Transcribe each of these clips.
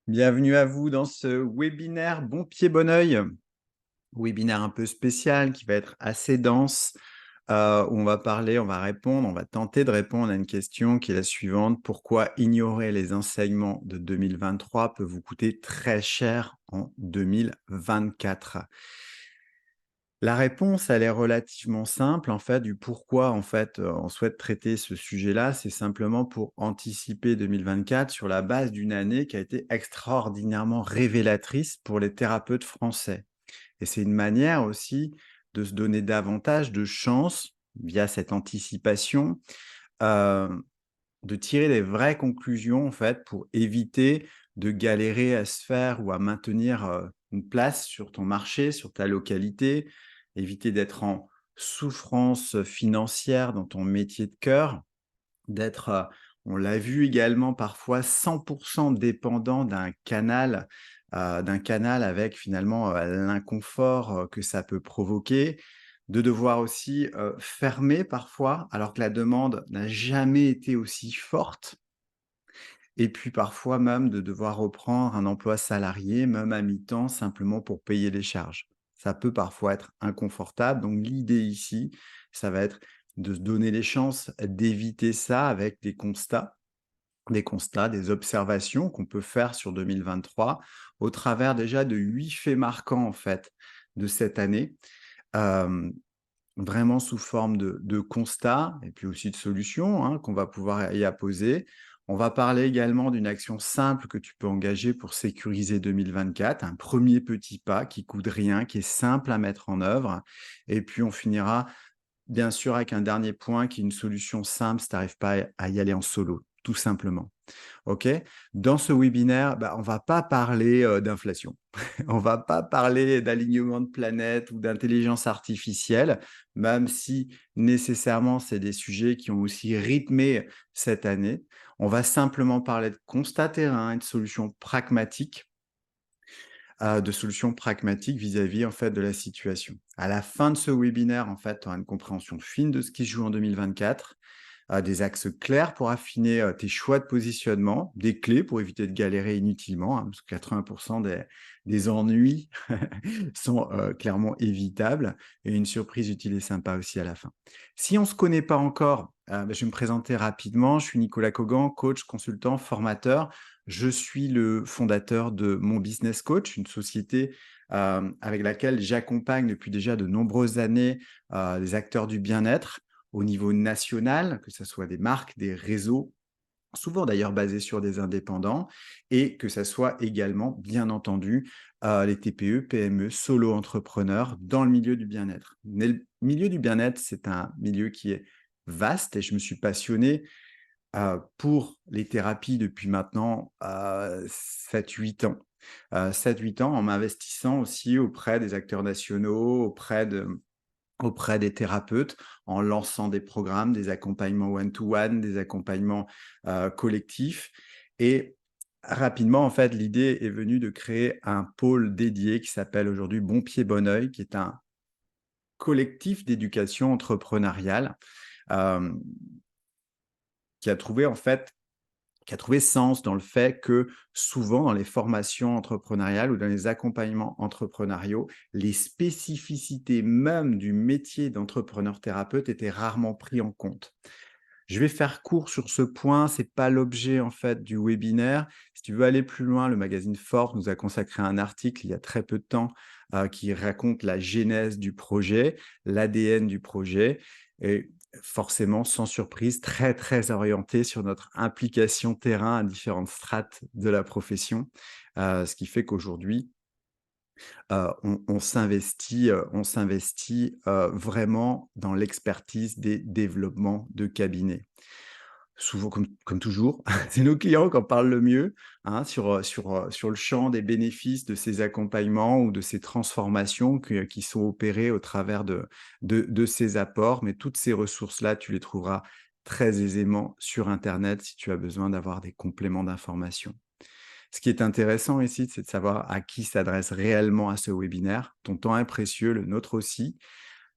Bienvenue à vous dans ce webinaire Bon pied, bon oeil. Webinaire un peu spécial qui va être assez dense, où on va répondre, on va tenter de répondre à une question qui est la suivante: pourquoi ignorer les enseignements de 2023 peut vous coûter très cher en 2024? La réponse, elle est relativement simple, en fait, du pourquoi, en fait, on souhaite traiter ce sujet-là. C'est simplement pour anticiper 2024 sur la base d'une année qui a été extraordinairement révélatrice pour les thérapeutes français. Et c'est une manière aussi de se donner davantage de chances, via cette anticipation, heu, de tirer des vraies conclusions, en fait, pour éviter de galérer à se faire ou à maintenir, une place sur ton marché, sur ta localité, éviter d'être en souffrance financière dans ton métier de cœur, d'être, on l'a vu également parfois 100 dépendant d'un canal avec finalement, l'inconfort, que ça peut provoquer. De devoir aussi, fermer parfois alors que la demande n'a jamais été aussi forte et puis parfois même de devoir reprendre un emploi salarié, même à mi-temps, simplement pour payer les charges. Ça peut parfois être inconfortable, donc l'idée ici, ça va être de se donner les chances d'éviter ça avec des observations qu'on peut faire sur 2023 au travers déjà de 8 faits marquants en fait de cette année, hem, vraiment sous forme de constats et puis aussi de solutions, hein, qu'on va pouvoir y apposer. On va parler également d'une action simple que tu peux engager pour sécuriser 2024, un premier petit pas qui coûte rien, qui est simple à mettre en œuvre et puis on finira bien sûr avec un dernier point qui est une solution simple si tu arrives pas à y aller en solo, tout simplement. OK? Dans ce webinaire, bah, on va pas parler, d'inflation. On va pas parler d'alignement de planètes ou d'intelligence artificielle, même si nécessairement c'est des sujets qui ont aussi rythmé cette année. On va simplement parler de constat terrain et de solutions pragmatiques vis-à-vis, en fait, de la situation. À la fin de ce webinaire, en fait, tu auras une compréhension fine de ce qui se joue en 2024, des axes clairs pour affiner, tes choix de positionnement, des clés pour éviter de galérer inutilement, hein, parce que 80 des ennuis sont, clairement évitables et une surprise utile et sympa aussi à la fin. Si on ne se connaît pas encore, bah, je vais me présenter rapidement. Je suis Nicolas Cogan, coach, consultant, formateur. Je suis le fondateur de Mon Business Coach, une société, avec laquelle j'accompagne depuis déjà de nombreuses années, les acteurs du bien-être au niveau national, que ce soit des marques, des réseaux, souvent d'ailleurs basés sur des indépendants et que ça soit également, bien entendu, les TPE, PME, solo-entrepreneurs dans le milieu du bien-être. Mais le milieu du bien-être, c'est un milieu qui est vaste et je me suis passionné, pour les thérapies depuis maintenant, 7-8 ans. 7-8 ans en m'investissant aussi auprès des acteurs nationaux, auprès des thérapeutes, en lançant des programmes, des accompagnements one to one, des accompagnements, collectifs et rapidement, en fait, l'idée est venue de créer un pôle dédié qui s'appelle aujourd'hui Bon Pied, Bon Oeil, qui est un collectif d'éducation entrepreneuriale, hem, qui a trouvé en fait qui a trouvé sens dans le fait que souvent dans les formations entrepreneuriales ou dans les accompagnements entrepreneuriaux, les spécificités même du métier d'entrepreneur thérapeute étaient rarement pris en compte. Je vais faire court sur ce point, c'est pas l'objet en fait du webinaire. Si tu veux aller plus loin, le magazine Forbes nous a consacré un article il y a très peu de temps, qui raconte la genèse du projet, l'ADN du projet et forcément, sans surprise, très, très orienté sur notre implication terrain à différentes strates de la profession. Ce qui fait qu'aujourd'hui, on s'investit, vraiment dans l'expertise des développements de cabinets. Souvent comme toujours, c'est nos clients qui en parlent le mieux, hein, sur le champ des bénéfices de ces accompagnements ou de ces transformations qui sont opérées au travers de ces apports. Mais toutes ces ressources-là, tu les trouveras très aisément sur internet si tu as besoin d'avoir des compléments d'information. Ce qui est intéressant ici, c'est de savoir à qui s'adresse réellement à ce webinaire. Ton temps est précieux, le nôtre aussi.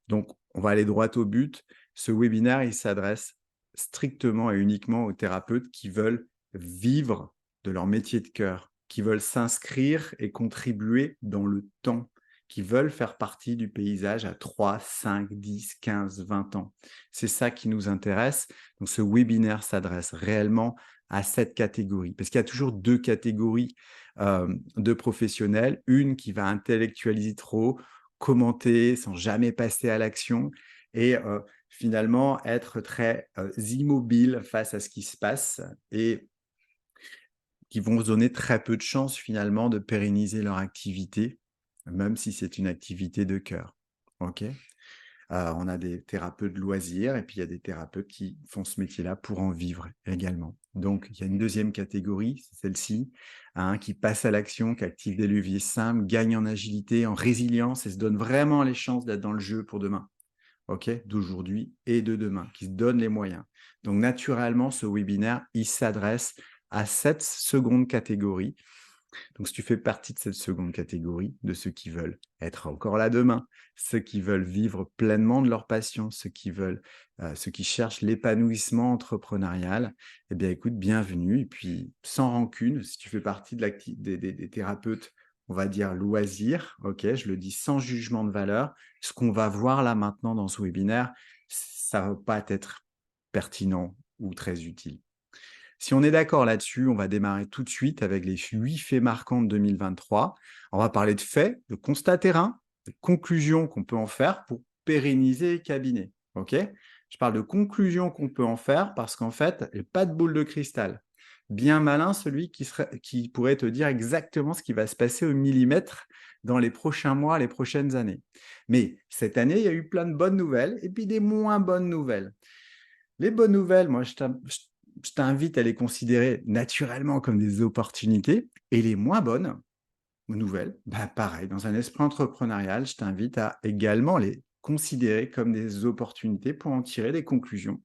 Donc, on va aller droit au but. Ce webinaire, il s'adresse strictement et uniquement aux thérapeutes qui veulent vivre de leur métier de cœur, qui veulent s'inscrire et contribuer dans le temps, qui veulent faire partie du paysage à 3, 5, 10, 15, 20 ans. C'est ça qui nous intéresse. Donc, ce webinaire s'adresse réellement à cette catégorie, parce qu'il y a toujours deux catégories de professionnels. Une qui va intellectualiser trop, commenter sans jamais passer à l'action et finalement être très immobile face à ce qui se passe et qui vont se donner très peu de chances finalement de pérenniser leur activité, même si c'est une activité de cœur. OK? On a des thérapeutes de loisirs et puis il y a des thérapeutes qui font ce métier-là pour en vivre également. Donc, il y a une deuxième catégorie, c'est celle-ci, hein, qui passe à l'action, qui active des leviers simples, gagne en agilité, en résilience et se donne vraiment les chances d'être dans le jeu pour demain. OK? D'aujourd'hui et de demain, qui se donne les moyens. Donc, naturellement, ce webinaire, il s'adresse à cette seconde catégorie. Donc, si tu fais partie de cette seconde catégorie, de ceux qui veulent être encore là demain, ceux qui veulent vivre pleinement de leur passion, ceux qui cherchent l'épanouissement entrepreneurial, eh bien, écoute, bienvenue. Et puis, sans rancune, si tu fais partie des thérapeutes, on va dire loisirs, ok, je le dis sans jugement de valeur, ce qu'on va voir là maintenant dans ce webinaire, ça ne va pas être pertinent ou très utile. Si on est d'accord là-dessus, on va démarrer tout de suite avec les 8 faits marquants de 2023. On va parler de faits, de constats terrain, de conclusions qu'on peut en faire pour pérenniser les cabinets. OK? Je parle de conclusions qu'on peut en faire parce qu'en fait, il n'y a pas de boule de cristal. Bien malin celui qui pourrait te dire exactement ce qui va se passer au millimètre dans les prochains mois, les prochaines années. Mais cette année, il y a eu plein de bonnes nouvelles et puis des moins bonnes nouvelles. Les bonnes nouvelles, moi, je t'invite à les considérer naturellement comme des opportunités. Et les moins bonnes nouvelles, bah pareil, dans un esprit entrepreneurial, je t'invite à également les considérer comme des opportunités pour en tirer des conclusions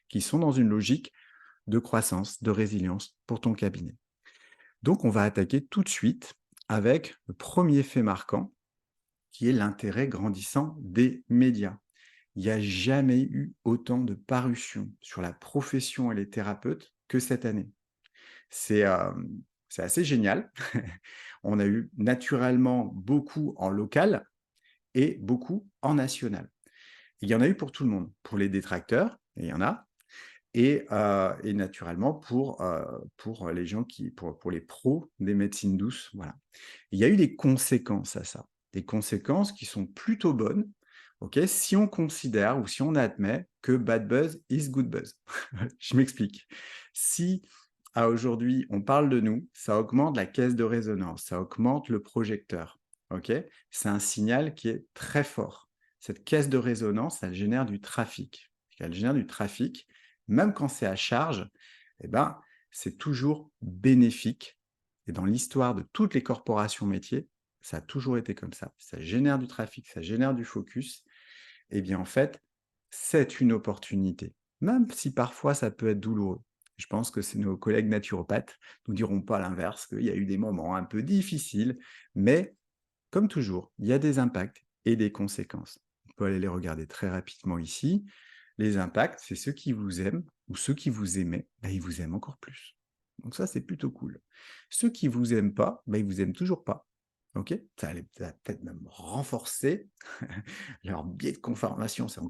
qui sont dans une logique de croissance, de résilience pour ton cabinet. Donc, on va attaquer tout de suite avec le premier fait marquant, qui est l'intérêt grandissant des médias. Il n'y a jamais eu autant de parutions sur la profession et les thérapeutes que cette année. C'est c'est assez génial. On a eu naturellement beaucoup en local et beaucoup en national. Il y en a eu pour tout le monde, pour les détracteurs, et il y en a, et naturellement pour les gens pour les pros des médecines douces, voilà. Il y a eu des conséquences à ça, des conséquences qui sont plutôt bonnes, OK, si on considère ou si on admet que bad buzz is good buzz. Je m'explique. Si, à aujourd'hui, on parle de nous, ça augmente la caisse de résonance, ça augmente le projecteur, OK? C'est un signal qui est très fort. Cette caisse de résonance, elle génère du trafic. Elle génère du trafic, même quand c'est à charge, eh ben, c'est toujours bénéfique et dans l'histoire de toutes les corporations métiers, ça a toujours été comme ça. Ça génère du trafic, ça génère du focus. Eh bien, en fait, c'est une opportunité, même si parfois ça peut être douloureux. Je pense que c'est nos collègues naturopathes nous diront pas l'inverse, qu'il y a eu des moments un peu difficiles, mais comme toujours, il y a des impacts et des conséquences. On peut aller les regarder très rapidement ici. Les impacts, c'est ceux qui vous aiment ou ceux qui vous aimaient, bah, ils vous aiment encore plus. Donc ça, c'est plutôt cool. Ceux qui vous aiment pas, bah, ils vous aiment toujours pas. OK? Ça va peut-être même renforcer leur biais de conformation, c'est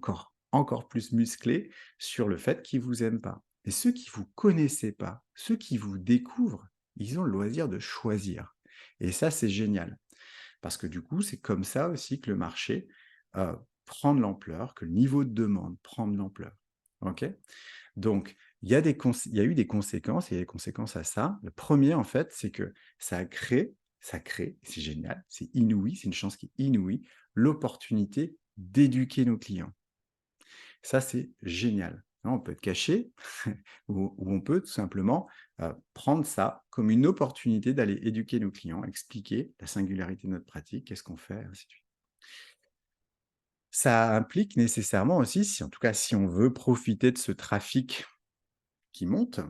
encore plus musclé sur le fait qu'ils vous aiment pas. Et ceux qui vous connaissaient pas, ceux qui vous découvrent, ils ont le loisir de choisir. Et ça, c'est génial. Parce que du coup, c'est comme ça aussi que le marché prend de l'ampleur, que le niveau de demande prend de l'ampleur. OK? Donc, il y a eu des conséquences, et il y a des conséquences à ça. Le premier, en fait, c'est que ça crée, c'est génial, c'est inouï, c'est une chance qui est inouïe, l'opportunité d'éduquer nos clients. Ça, c'est génial. Hein, on peut être caché ou on peut tout simplement prendre ça comme une opportunité d'aller éduquer nos clients, expliquer la singularité de notre pratique, qu'est-ce qu'on fait, ainsi de suite. Ça implique nécessairement aussi, si, en tout cas si on veut profiter de ce trafic qui monte,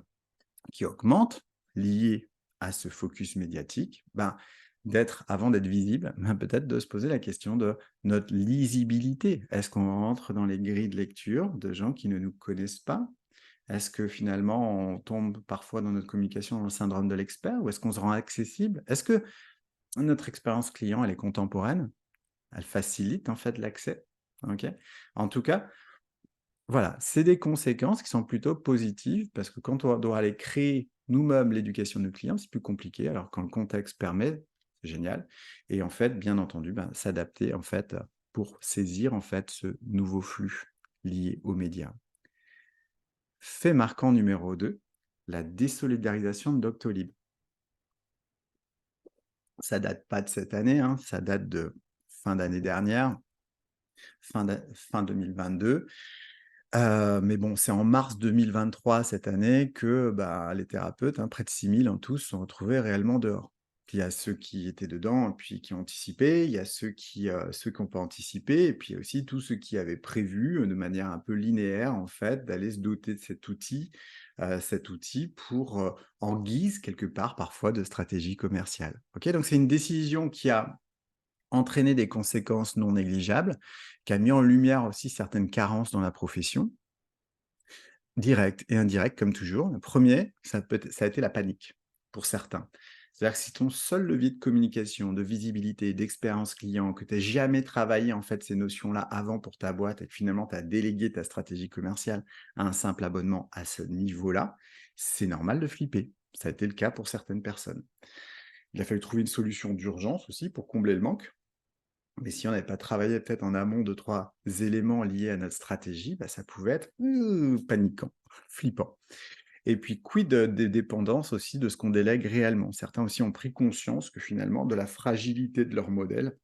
qui augmente, lié à ce focus médiatique, ben, avant d'être visible, ben, peut-être de se poser la question de notre lisibilité. Est-ce qu'on rentre dans les grilles de lecture de gens qui ne nous connaissent pas? Est-ce que finalement on tombe parfois dans notre communication dans le syndrome de l'expert ou est-ce qu'on se rend accessible? Est-ce que notre expérience client, elle est contemporaine? Elle facilite en fait l'accès? OK. En tout cas, voilà, c'est des conséquences qui sont plutôt positives parce que quand on doit aller créer nous-mêmes l'éducation de nos clients, c'est plus compliqué. Alors quand le contexte permet, c'est génial. Et en fait, bien entendu, ben, s'adapter en fait pour saisir en fait ce nouveau flux lié aux médias. Fait marquant numéro 2, la désolidarisation de Doctolib. Ça date pas de cette année, hein, ça date de fin d'année dernière, fin 2022. Mais bon, c'est en mars 2023 cette année que, bah, les thérapeutes, hein, près de 6 000 en tous, se sont retrouvés réellement dehors. Puis il y a ceux qui étaient dedans, et puis qui ont anticipé, il y a ceux qui ont pas anticipé et puis il y a aussi tous ceux qui avaient prévu, de manière un peu linéaire en fait, d'aller se doter de cet outil pour, en guise quelque part parfois de stratégie commerciale. OK? Donc c'est une décision qui a entraîné des conséquences non négligeables, qui a mis en lumière aussi certaines carences dans la profession. Direct et indirect comme toujours. Le premier, ça a été la panique, pour certains. C'est-à-dire que si ton seul levier de communication, de visibilité, d'expérience client, que tu as jamais travaillé en fait ces notions-là avant pour ta boîte et que finalement tu as délégué ta stratégie commerciale à un simple abonnement à ce niveau-là, c'est normal de flipper. Ça a été le cas pour certaines personnes. Il a fallu trouver une solution d'urgence aussi pour combler le manque. Mais si on n'avait pas travaillé peut-être en amont de 3 éléments liés à notre stratégie, bah, ça pouvait être, paniquant, flippant. Et puis quid, des dépendances aussi de ce qu'on délègue réellement? Certains aussi ont pris conscience que finalement de la fragilité de leur modèle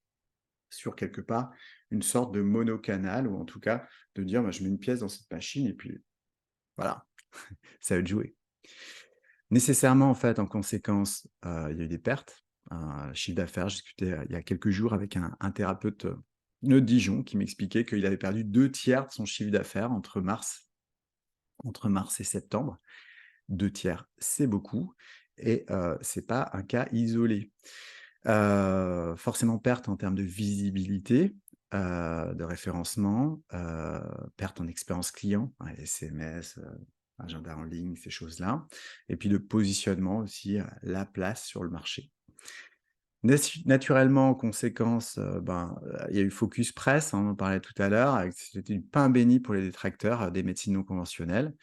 sur quelque part une sorte de monocanal ou en tout cas de dire: «Bah, je mets une pièce dans cette machine et puis voilà, ça va être joué». Nécessairement, en fait, en conséquence, il y a eu des pertes, chiffre d'affaires. J'ai discuté, il y a quelques jours avec un thérapeute, de Dijon qui m'expliquait qu'il avait perdu 2 tiers de son chiffre d'affaires entre mars et septembre. 2 tiers, c'est beaucoup et c'est pas un cas isolé. Forcément perte en termes de visibilité, de référencement, perte en expérience client, ouais, SMS, agenda en ligne, ces choses-là et puis de positionnement aussi, la place sur le marché. Naturellement, en conséquence, il y a eu Focus Press, hein, on en parlait tout à l'heure, avec c'était du pain béni pour les détracteurs, des médecines non conventionnelles.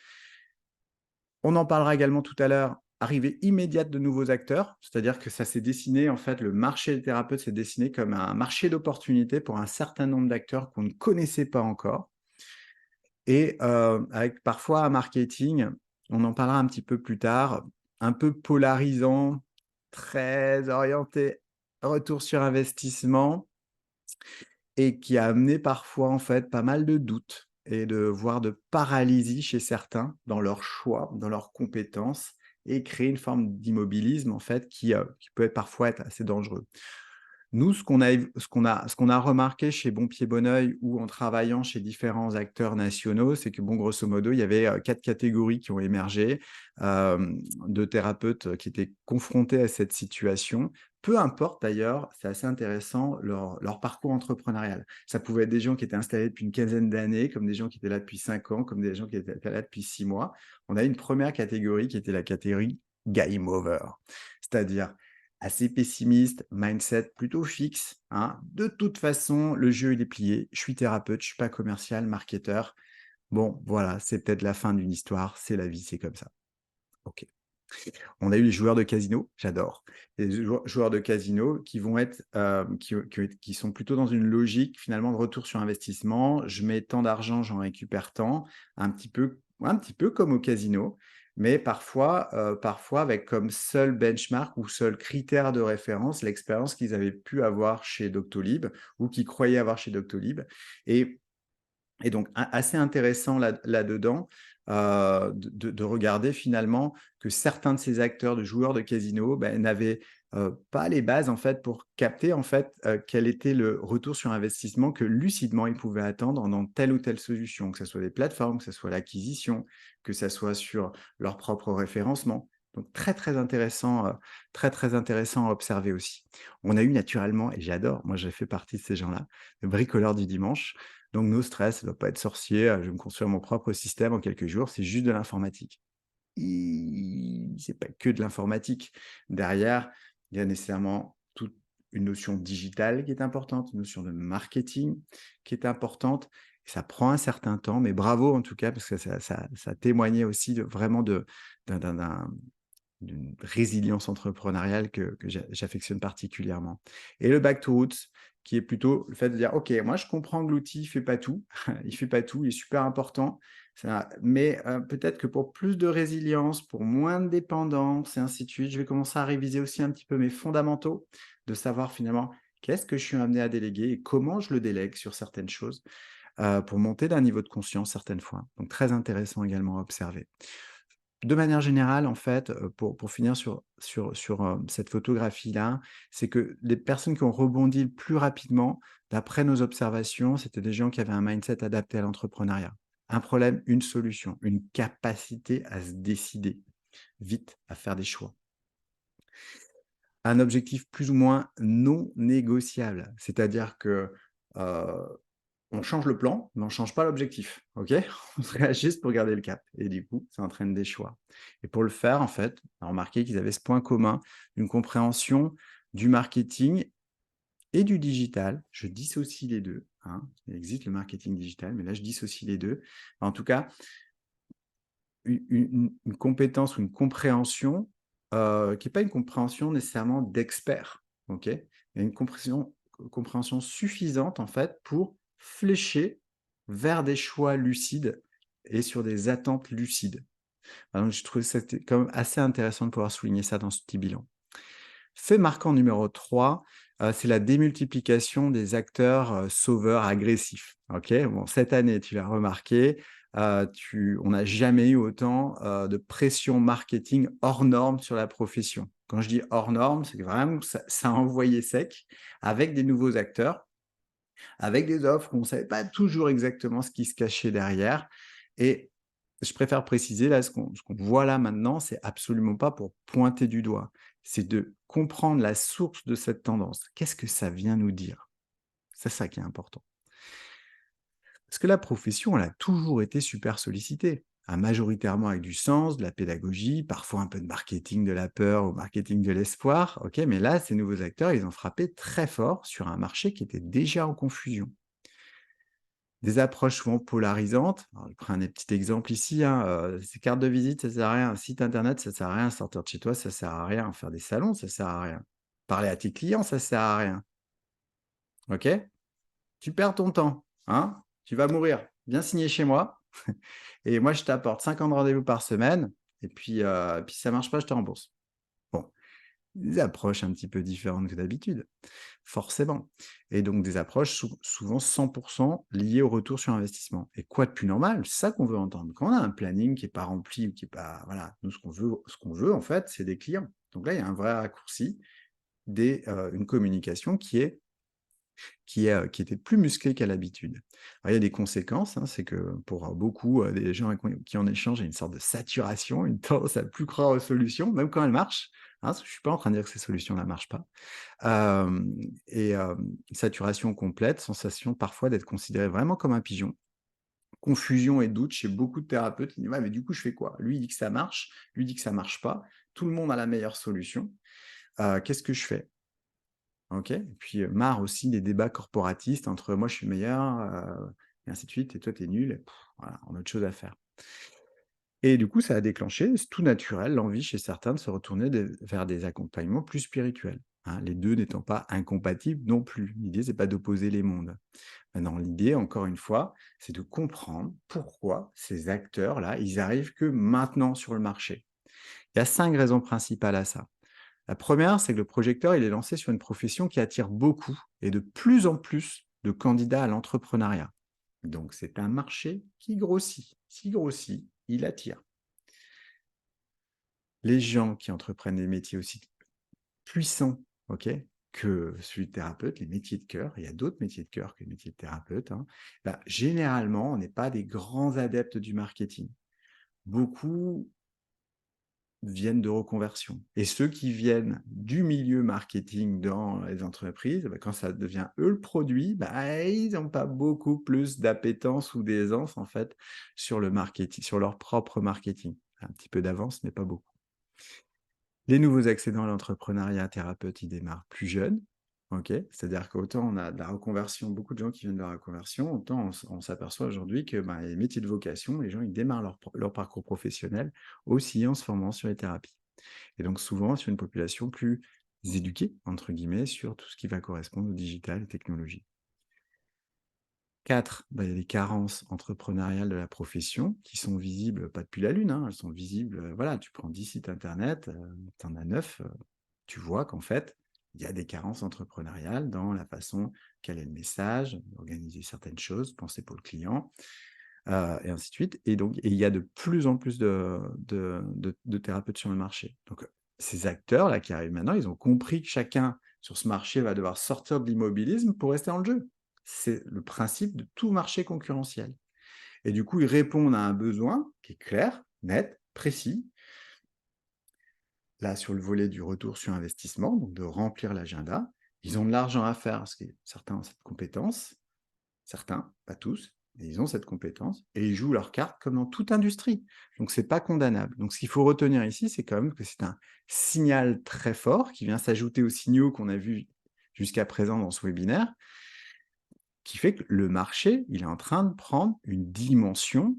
On en parlera également tout à l'heure, arrivée immédiate de nouveaux acteurs, c'est-à-dire que ça s'est dessiné, en fait, le marché des thérapeutes s'est dessiné comme un marché d'opportunités pour un certain nombre d'acteurs qu'on ne connaissait pas encore et avec parfois un marketing, on en parlera un petit peu plus tard, un peu polarisant, très orienté retour sur investissement et qui a amené parfois, en fait, pas mal de doutes et voire de paralysie chez certains dans leurs choix, dans leurs compétences et créer une forme d'immobilisme, en fait, qui peut parfois être assez dangereux. Nous, ce qu'on a remarqué chez Bon Pied Bon Oeil ou en travaillant chez différents acteurs nationaux, c'est que bon, grosso modo, il y avait, 4 catégories qui ont émergé, de thérapeutes, qui étaient confrontés à cette situation. Peu importe d'ailleurs, c'est assez intéressant leur parcours entrepreneurial. Ça pouvait être des gens qui étaient installés depuis une quinzaine d'années, comme des gens qui étaient là depuis 5 ans, comme des gens qui étaient là depuis 6 mois. On a une première catégorie qui était la catégorie game over. C'est-à-dire assez pessimiste, mindset plutôt fixe, hein. De toute façon, le jeu, il est plié. Je suis thérapeute, je suis pas commercial, marketeur. Bon, voilà, c'est peut-être la fin d'une histoire, c'est la vie, c'est comme ça. OK. On a eu les joueurs de casino, j'adore. Les joueurs de casino qui vont être, qui sont plutôt dans une logique finalement de retour sur investissement. Je mets tant d'argent, j'en récupère tant, un petit peu comme au casino, mais parfois avec comme seul benchmark ou seul critère de référence l'expérience qu'ils avaient pu avoir chez Doctolib ou qu'ils croyaient avoir chez Doctolib et donc assez intéressant là-dedans, de regarder finalement que certains de ces acteurs, de joueurs de casino, n'avaient, pas les bases en fait pour capter en fait, quel était le retour sur investissement que lucidement ils pouvaient attendre dans telle ou telle solution, que ce soit des plateformes, que ce soit l'acquisition, que ça soit sur leur propre référencement. Donc très, très intéressant à observer aussi. On a eu naturellement et j'adore, moi j'ai fait partie de ces gens-là, le bricoleur du dimanche. Donc no stress, ça ne doit pas être sorcier, je vais me construire mon propre système en quelques jours, c'est juste de l'informatique. C'est pas que de l'informatique. Derrière, il y a nécessairement toute une notion digitale qui est importante, une notion de marketing qui est importante. Ça prend un certain temps, mais bravo en tout cas, parce que ça témoignait aussi vraiment d'un d'un d'un d'une résilience entrepreneuriale que j'affectionne particulièrement. Et le back to roots, qui est plutôt le fait de dire: «OK, moi je comprends que l'outil, il fait pas tout, il fait pas tout, il est super important, ça mais peut-être que pour plus de résilience, pour moins de dépendance et ainsi de suite, je vais commencer à réviser aussi un petit peu mes fondamentaux, de savoir finalement qu'est-ce que je suis amené à déléguer et comment je le délègue sur certaines choses, pour monter d'un niveau de conscience certaines fois». Donc très intéressant également à observer. De manière générale, en fait, pour finir sur cette photographie-là, c'est que les personnes qui ont rebondi le plus rapidement, d'après nos observations, c'était des gens qui avaient un mindset adapté à l'entrepreneuriat. Un problème, une solution, une capacité à se décider vite, à faire des choix. Un objectif plus ou moins non négociable, c'est-à-dire que, on change le plan, mais on change pas l'objectif, OK? On se réajuste pour garder le cap et du coup, ça entraîne des choix et pour le faire, en fait, on a remarqué qu'ils avaient ce point commun, une compréhension du marketing et du digital. Je dissocie les 2, hein. Il existe le marketing digital, mais là, je dissocie les 2. En tout cas, une compétence ou une compréhension, qui est pas une compréhension nécessairement d'expert, OK? Mais une compréhension suffisante, en fait, pour flécher vers des choix lucides et sur des attentes lucides. Donc je trouve que c'était quand même assez intéressant de pouvoir souligner ça dans ce petit bilan. Fait marquant numéro 3, c'est la démultiplication des acteurs, sauveurs agressifs. OK? Bon, cette année, tu l'as remarqué, tu on n'a jamais eu autant, de pression marketing hors norme sur la profession. Quand je dis hors norme, c'est que vraiment ça a envoyé sec avec des nouveaux acteurs, avec des offres où on ne savait pas toujours exactement ce qui se cachait derrière et je préfère préciser là, ce qu'on voit là maintenant, c'est absolument pas pour pointer du doigt. C'est de comprendre la source de cette tendance. Qu'est-ce que ça vient nous dire? C'est ça qui est important. Parce que la profession, elle a toujours été super sollicitée, hein, majoritairement avec du sens, de la pédagogie, parfois un peu de marketing de la peur ou marketing de l'espoir. Ok, mais là, ces nouveaux acteurs, ils ont frappé très fort sur un marché qui était déjà en confusion. Des approches souvent polarisantes. Alors, je prends un petit exemple ici, hein, ces cartes de visite, ça sert à rien. Un site internet, ça sert à rien. Sortir de chez toi, ça sert à rien. Faire des salons, ça sert à rien. Parler à tes clients, ça sert à rien. OK? Tu perds ton temps, hein? Tu vas mourir. Viens signer chez moi et moi je t'apporte 50 rendez-vous par semaine et puis si ça marche pas, je te rembourse. Bon. Des approches un petit peu différentes que d'habitude, forcément. Et donc des approches souvent 100% liées au retour sur investissement. Et quoi de plus normal? C'est ça qu'on veut entendre. Quand on a un planning qui est pas rempli ou qui est pas, voilà, nous ce qu'on veut en fait, c'est des clients. Donc là, il y a un vrai raccourci, une communication qui était plus musclée qu'à l'habitude. Alors, il y a des conséquences, hein, c'est que pour beaucoup des gens avec qui on échange, il y a une sorte de saturation, une tendance à plus croire aux solutions, même quand elles marchent. Hein, je suis pas en train de dire que ces solutions-là marchent pas. Saturation complète, sensation parfois d'être considéré vraiment comme un pigeon. Confusion et doute chez beaucoup de thérapeutes qui disent: «Ouais, mais du coup, je fais quoi? Lui, il dit que ça marche, lui dit que ça marche pas. Tout le monde a la meilleure solution. Qu'est-ce que je fais?» OK? Et puis, marre aussi des débats corporatistes entre moi je suis meilleur, et ainsi de suite et toi tu es nul et voilà, on a autre chose à faire. Et du coup, ça a déclenché, c'est tout naturel, l'envie chez certains de se retourner vers des accompagnements plus spirituels, hein, les 2 n'étant pas incompatibles non plus. L'idée, c'est pas d'opposer les mondes. Maintenant, l'idée, encore une fois, c'est de comprendre pourquoi ces acteurs-là, ils arrivent que maintenant sur le marché. Il y a 5 raisons principales à ça. La première, c'est que le projecteur, il est lancé sur une profession qui attire beaucoup et de plus en plus de candidats à l'entrepreneuriat. Donc, c'est un marché qui grossit. S'il grossit, il attire. Les gens qui entreprennent des métiers aussi puissants, OK, que celui de thérapeute, les métiers de cœur, il y a d'autres métiers de cœur que les métiers de thérapeute, hein, bah, généralement, on n'est pas des grands adeptes du marketing. Beaucoup viennent de reconversion. Et ceux qui viennent du milieu marketing dans les entreprises, bah, quand ça devient eux le produit, bah, ils n'ont pas beaucoup plus d'appétence ou d'aisance en fait sur le marketing, sur leur propre marketing. Un petit peu d'avance, mais pas beaucoup. Les nouveaux accédants à l'entrepreneuriat thérapeute, ils démarrent plus jeunes. Ok, c'est-à-dire qu'autant on a de la reconversion, beaucoup de gens qui viennent de la reconversion, autant on s'aperçoit aujourd'hui que bah, les métiers de vocation, les gens ils démarrent leur parcours professionnel aussi en se formant sur les thérapies. Et donc souvent sur une population plus éduquée, entre guillemets, sur tout ce qui va correspondre au digital et technologie. 4, bah, il y a les carences entrepreneuriales de la profession qui sont visibles, pas depuis la Lune, hein, elles sont visibles, voilà, tu prends 10 sites internet, tu en as 9, tu vois qu'en fait, il y a des carences entrepreneuriales dans la façon quel est le message, d'organiser certaines choses, penser pour le client, et ainsi de suite. Et il y a de plus en plus de thérapeutes sur le marché. Donc, ces acteurs-là qui arrivent maintenant, ils ont compris que chacun sur ce marché va devoir sortir de l'immobilisme pour rester dans le jeu. C'est le principe de tout marché concurrentiel. Et du coup, ils répondent à un besoin qui est clair, net, précis. Là, sur le volet du retour sur investissement, donc de remplir l'agenda, ils ont de l'argent à faire, parce que certains ont cette compétence, certains, pas tous, mais ils ont cette compétence et ils jouent leur carte comme dans toute industrie. Donc, c'est pas condamnable. Donc, ce qu'il faut retenir ici, c'est quand même que c'est un signal très fort qui vient s'ajouter aux signaux qu'on a vus jusqu'à présent dans ce webinaire, qui fait que le marché, il est en train de prendre une dimension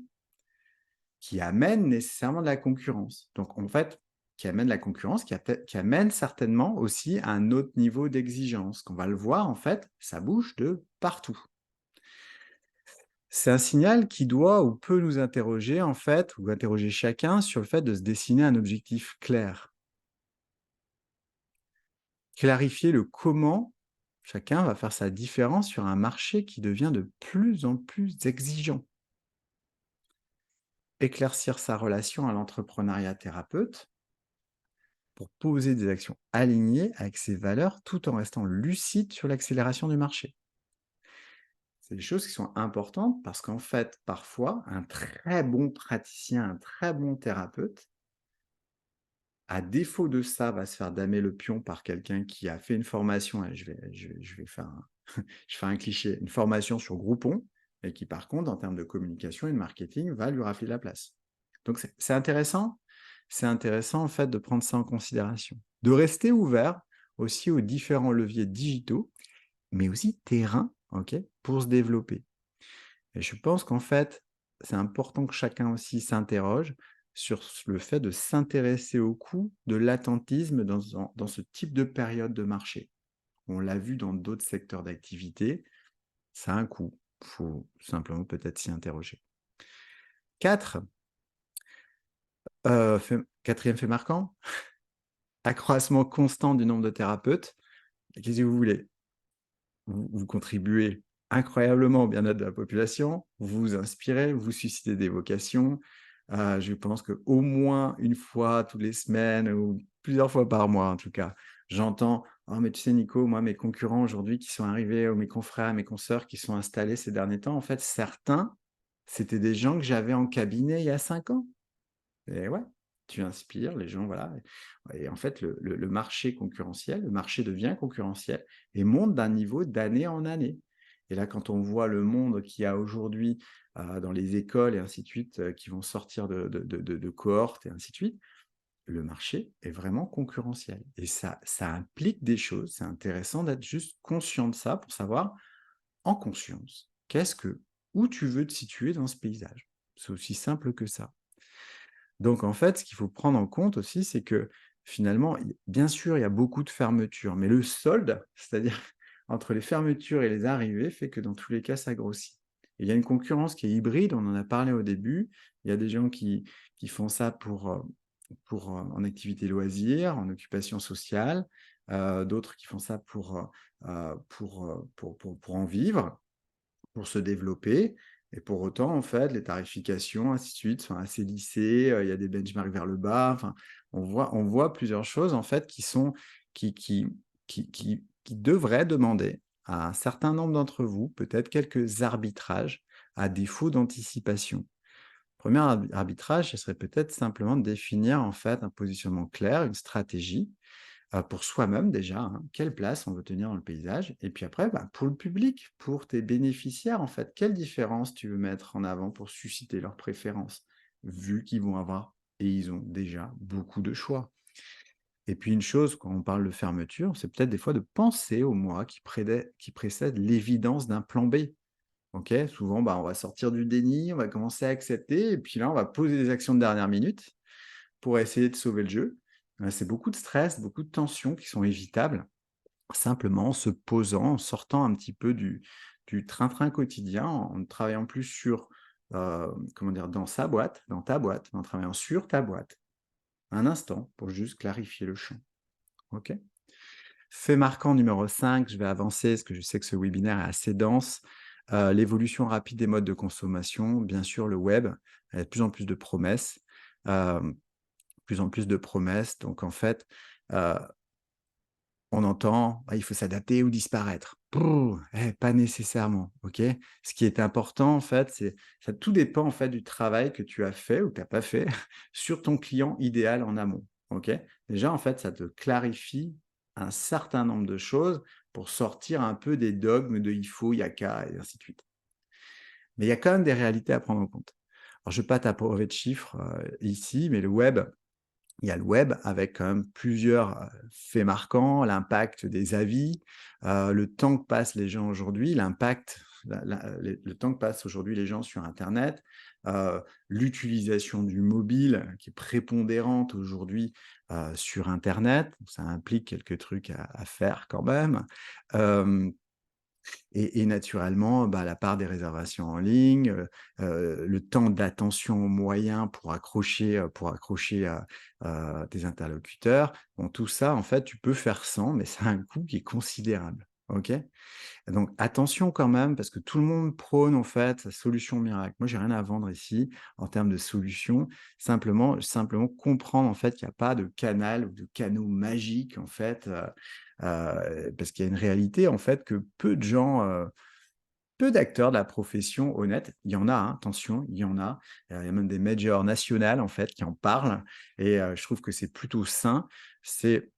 qui amène nécessairement de la concurrence. Donc, en fait, qui amène la concurrence, qui amène certainement aussi à un autre niveau d'exigence. Qu'on va le voir, en fait, ça bouge de partout. C'est un signal qui doit ou peut nous interroger, en fait, ou interroger chacun sur le fait de se dessiner un objectif clair. Clarifier le comment chacun va faire sa différence sur un marché qui devient de plus en plus exigeant. Éclaircir sa relation à l'entrepreneuriat thérapeute pour poser des actions alignées avec ses valeurs tout en restant lucide sur l'accélération du marché. C'est des choses qui sont importantes parce qu'en fait, parfois, un très bon praticien, un très bon thérapeute, à défaut de ça, va se faire damer le pion par quelqu'un qui a fait une formation, et je vais faire je fais un cliché, une formation sur Groupon, et qui par contre, en termes de communication et de marketing, va lui rafler la place. Donc c'est intéressant en fait de prendre ça en considération, de rester ouvert aussi aux différents leviers digitaux, mais aussi terrain, ok, pour se développer. Et je pense qu'en fait, c'est important que chacun aussi s'interroge sur le fait de s'intéresser au coût de l'attentisme dans ce type de période de marché. On l'a vu dans d'autres secteurs d'activité, ça a un coût. Il faut simplement peut-être s'y interroger. 4, quatrième fait marquant, accroissement constant du nombre de thérapeutes. Qu'est-ce que vous voulez? Vous contribuez incroyablement au bien-être de la population, vous vous inspirez, vous suscitez des vocations. Je pense qu'au moins une fois toutes les semaines ou plusieurs fois par mois en tout cas, j'entends: «Oh mais tu sais Nico, moi mes concurrents aujourd'hui qui sont arrivés ou mes confrères, mes consoeurs qui sont installés ces derniers temps, en fait certains, c'était des gens que j'avais en cabinet il y a 5 ans». Et ouais, tu inspires les gens, voilà. Et en fait, le marché concurrentiel, le marché devient concurrentiel et monte d'un niveau d'année en année. Et là, quand on voit le monde qu'il y a aujourd'hui dans les écoles et ainsi de suite, qui vont sortir de cohortes et ainsi de suite, le marché est vraiment concurrentiel. Et ça implique des choses. C'est intéressant d'être juste conscient de ça pour savoir, en conscience, où tu veux te situer dans ce paysage. C'est aussi simple que ça. Donc en fait, ce qu'il faut prendre en compte aussi, c'est que finalement, bien sûr, il y a beaucoup de fermetures, mais le solde, c'est-à-dire entre les fermetures et les arrivées, fait que dans tous les cas, ça grossit. Et il y a une concurrence qui est hybride, on en a parlé au début. Il y a des gens qui font ça en activité loisir, en occupation sociale, d'autres qui font ça pour en vivre, pour se développer. Et pour autant, en fait, les tarifications, ainsi de suite, sont assez lissées, il y a des benchmarks vers le bas. Enfin, on voit plusieurs choses, en fait, qui qui qui devraient demander à un certain nombre d'entre vous, peut-être quelques arbitrages, à défaut d'anticipation. Premier arbitrage, ce serait peut-être simplement de définir en fait un positionnement clair, une stratégie pour soi-même déjà, hein, quelle place on veut tenir dans le paysage, et puis après, bah, pour le public, pour tes bénéficiaires en fait, quelle différence tu veux mettre en avant pour susciter leurs préférences, vu qu'ils vont avoir, et ils ont déjà beaucoup de choix. Et puis une chose, quand on parle de fermeture, c'est peut-être des fois de penser au moi qui précède l'évidence d'un plan B. OK? Souvent, bah, on va sortir du déni, on va commencer à accepter et puis là, on va poser des actions de dernière minute pour essayer de sauver le jeu. C'est beaucoup de stress, beaucoup de tensions qui sont évitables, simplement en se posant, en sortant un petit peu du train-train quotidien, en travaillant plus sur, comment dire? Dans sa boîte, dans ta boîte, en travaillant sur ta boîte, un instant pour juste clarifier le champ. OK? Fait marquant numéro 5, je vais avancer parce que je sais que ce webinaire est assez dense. L'évolution rapide des modes de consommation, bien sûr le web, il y a de plus en plus de promesses, plus en plus de promesses. Donc en fait, heu, on entend: «Ah, il faut s'adapter ou disparaître». Pas nécessairement, OK? Ce qui est important en fait, c'est ça tout dépend en fait du travail que tu as fait ou que tu as pas fait sur ton client idéal en amont, OK? Déjà en fait, ça te clarifie un certain nombre de choses pour sortir un peu des dogmes de «il faut», «il y a qu'à» et ainsi de suite. Mais il y a quand même des réalités à prendre en compte. Alors je ne vais pas t'abreuver de chiffres, ici, mais il y a le web avec quand même plusieurs, faits marquants, l'impact des avis, le temps que passent les gens aujourd'hui, l'impact, le temps que passent aujourd'hui les gens sur internet, l'utilisation du mobile qui est prépondérante aujourd'hui, sur internet. Ça implique quelques trucs à faire quand même. Hem et naturellement, bah, la part des réservations en ligne, le temps d'attention moyen pour accrocher à tes interlocuteurs. Bon, tout ça, en fait, tu peux faire sans, mais ça a un coût qui est considérable, OK? Donc attention quand même, parce que tout le monde prône en fait sa solution miracle. Moi, j'ai rien à vendre ici en termes de solution. Simplement comprendre en fait qu'il y a pas de canal ou de canaux magiques en fait, parce qu'il y a une réalité en fait que peu de gens, peu d'acteurs de la profession honnête, il y en a, hein, attention, il y en a. Il y a même des majors nationales en fait qui en parlent et je trouve que c'est plutôt sain. C'est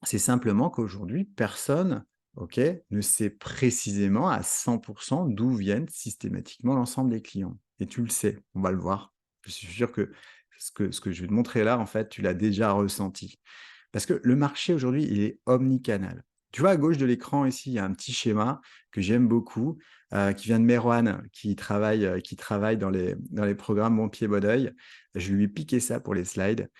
c'est simplement qu'aujourd'hui, personne, OK, ne sait précisément à 100 d'où viennent systématiquement l'ensemble des clients et tu le sais, on va le voir. Je suis sûr que ce que je vais te montrer là, en fait, tu l'as déjà ressenti. Parce que le marché aujourd'hui, il est omnicanal. Tu vois, à gauche de l'écran ici, il y a un petit schéma que j'aime beaucoup, qui vient de Merwan, qui travaille dans les programmes Bon Pied Bon Oeil. Je lui ai piqué ça pour les slides.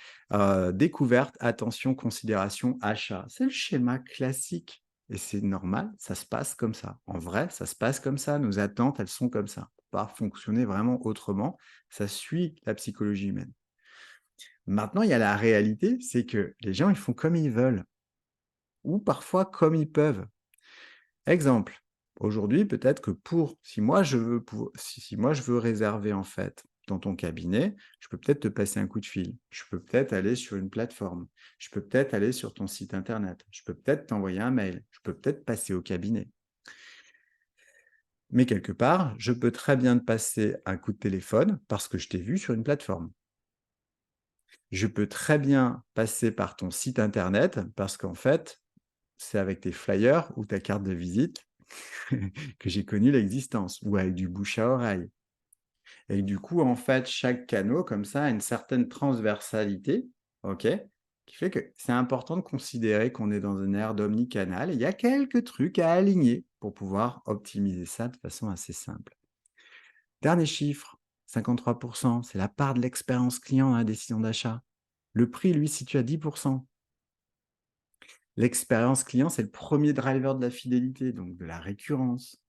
Découverte, attention, considération, achat. C'est le schéma classique et c'est normal, ça se passe comme ça. En vrai, ça se passe comme ça. Nos attentes, elles sont comme ça. On peut pas fonctionner vraiment autrement. Ça suit la psychologie humaine. Maintenant, il y a la réalité, c'est que les gens, ils font comme ils veulent ou parfois comme ils peuvent. Exemple, aujourd'hui, peut-être que si moi je veux réserver en fait dans ton cabinet, je peux peut-être te passer un coup de fil. Je peux peut-être aller sur une plateforme. Je peux peut-être aller sur ton site internet. Je peux peut-être t'envoyer un mail. Je peux peut-être passer au cabinet. Mais quelque part, je peux très bien te passer un coup de téléphone parce que je t'ai vu sur une plateforme. Je peux très bien passer par ton site internet parce qu'en fait, c'est avec tes flyers ou ta carte de visite que j'ai connu l'existence ou avec du bouche à oreille. Et du coup, en fait, chaque canot comme ça a une certaine transversalité, OK? Qui fait que c'est important de considérer qu'on est dans une ère d'omnicanal et il y a quelques trucs à aligner pour pouvoir optimiser ça de façon assez simple. Dernier chiffre, 53, c'est la part de l'expérience client dans la décision d'achat. Le prix, lui, se situe à 10. L'expérience client, c'est le premier driver de la fidélité, donc de la récurrence,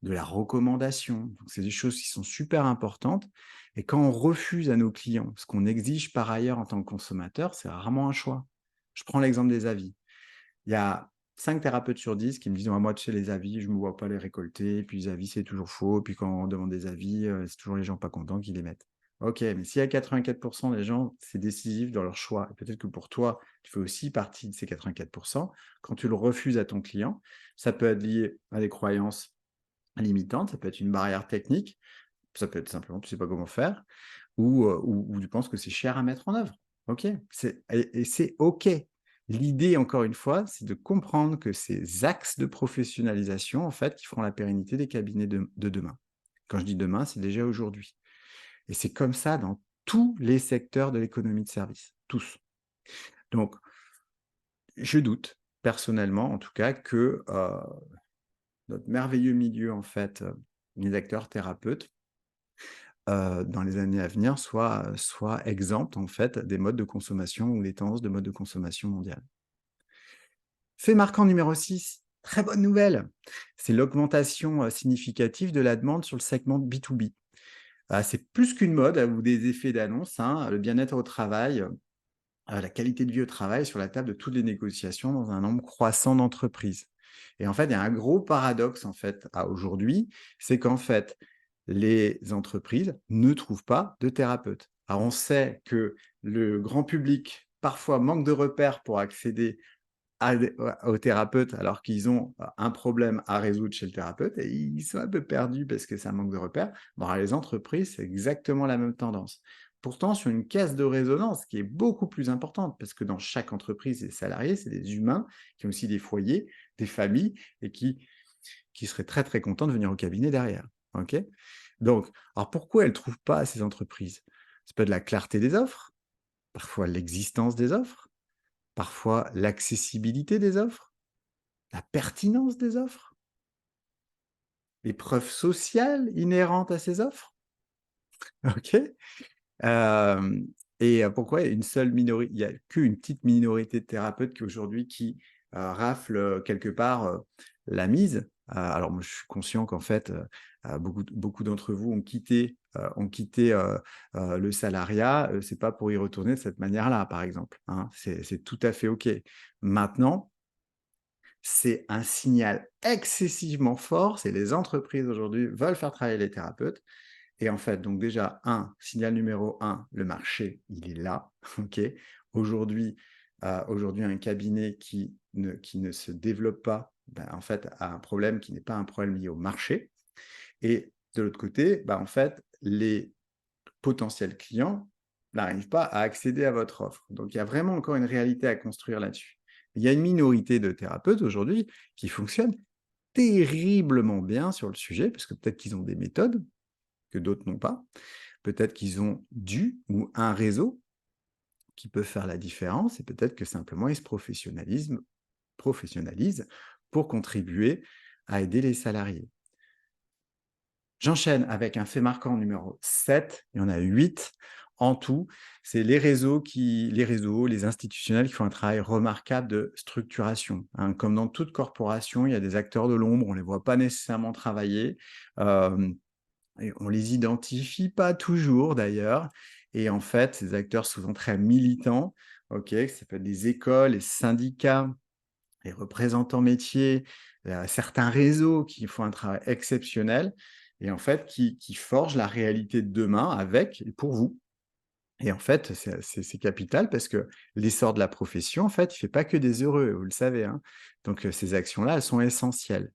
de la recommandation. Donc, c'est des choses qui sont super importantes. Et quand on refuse à nos clients ce qu'on exige par ailleurs en tant que consommateur, c'est rarement un choix. Je prends l'exemple des avis. Il y a 5 thérapeutes sur 10 qui me disent: «Ah, moi, tu sais, les avis, je ne me vois pas les récolter. Et puis les avis, c'est toujours faux. Et puis quand on demande des avis, c'est toujours les gens pas contents qui les mettent». OK, mais s'il y a 84 des gens, c'est décisif dans leur choix. Et peut-être que pour toi, tu fais aussi partie de ces 84. Quand tu le refuses à ton client, ça peut être lié à des croyances limitantes, ça peut être une barrière technique, Ça peut être simplement tu sais pas comment faire ou tu penses que c'est cher à mettre en œuvre. OK, et c'est OK. L'idée, encore une fois, c'est de comprendre que ces axes de professionnalisation, en fait, qui feront la pérennité des cabinets de demain. Quand je dis demain, c'est déjà aujourd'hui et c'est comme ça dans tous les secteurs de l'économie de service, tous. Donc je doute, personnellement en tout cas, que, notre merveilleux milieu, en fait, les acteurs thérapeutes, dans les années à venir, soit exempt, en fait, des modes de consommation ou des tendances de mode de consommation mondiale. Fait marquant numéro 6, très bonne nouvelle, c'est l'augmentation, significative de la demande sur le segment B2B. C'est plus qu'une mode ou des effets d'annonce, hein, le bien-être au travail, la qualité de vie au travail sur la table de toutes les négociations dans un nombre croissant d'entreprises. Et en fait, il y a un gros paradoxe en fait à aujourd'hui, c'est qu'en fait, les entreprises ne trouvent pas de thérapeutes. Alors on sait que le grand public parfois manque de repères pour accéder aux thérapeutes alors qu'ils ont un problème à résoudre chez le thérapeute et ils sont un peu perdus parce que ça manque de repères. Bon, alors les entreprises, c'est exactement la même tendance. Pourtant, sur une caisse de résonance qui est beaucoup plus importante, parce que dans chaque entreprise, les salariés, c'est des humains qui ont aussi des foyers, des familles, et qui seraient très très contents de venir au cabinet derrière. Ok. Donc, alors pourquoi elles ne trouvent pas ces entreprises? C'est pas de la clarté des offres, parfois l'existence des offres, parfois l'accessibilité des offres, la pertinence des offres, les preuves sociales inhérentes à ces offres. OK. Hem Pourquoi il y a qu'une petite minorité de thérapeutes qui aujourd'hui raflent, quelque part, la mise. Alors moi je suis conscient qu'en fait, beaucoup d'entre vous ont quitté le salariat, c'est pas pour y retourner de cette manière-là, par exemple, hein. C'est tout à fait OK. Maintenant, c'est un signal excessivement fort, c'est les entreprises aujourd'hui veulent faire travailler les thérapeutes et en fait, donc déjà signal numéro un, le marché, il est là, OK? Aujourd'hui, aujourd'hui un cabinet qui ne se développe pas, ben, en fait, a un problème qui n'est pas un problème lié au marché et de l'autre côté, bah, en fait, les potentiels clients n'arrivent pas à accéder à votre offre. Donc il y a vraiment encore une réalité à construire là-dessus. Il y a une minorité de thérapeutes aujourd'hui qui fonctionnent terriblement bien sur le sujet, parce que peut-être qu'ils ont des méthodes que d'autres n'ont pas. Peut-être qu'ils ont ou un réseau qui peut faire la différence, et peut-être que simplement ils se professionnalisent pour contribuer à aider les salariés. J'enchaîne avec un fait marquant numéro 7. Il y en a 8 en tout. C'est les institutionnels qui font un travail remarquable de structuration, hein. Comme dans toute corporation, il y a des acteurs de l'ombre, on ne les voit pas nécessairement travailler, et on les identifie pas toujours d'ailleurs. Et en fait, ces acteurs souvent très militants, OK, ça peut être des écoles, les syndicats, les représentants métiers, certains réseaux qui font un travail exceptionnel et en fait qui forgent la réalité de demain avec et pour vous. Et en fait, c'est capital parce que l'essor de la profession, en fait, il fait pas que des heureux, vous le savez, hein. Donc, ces actions-là, elles sont essentielles.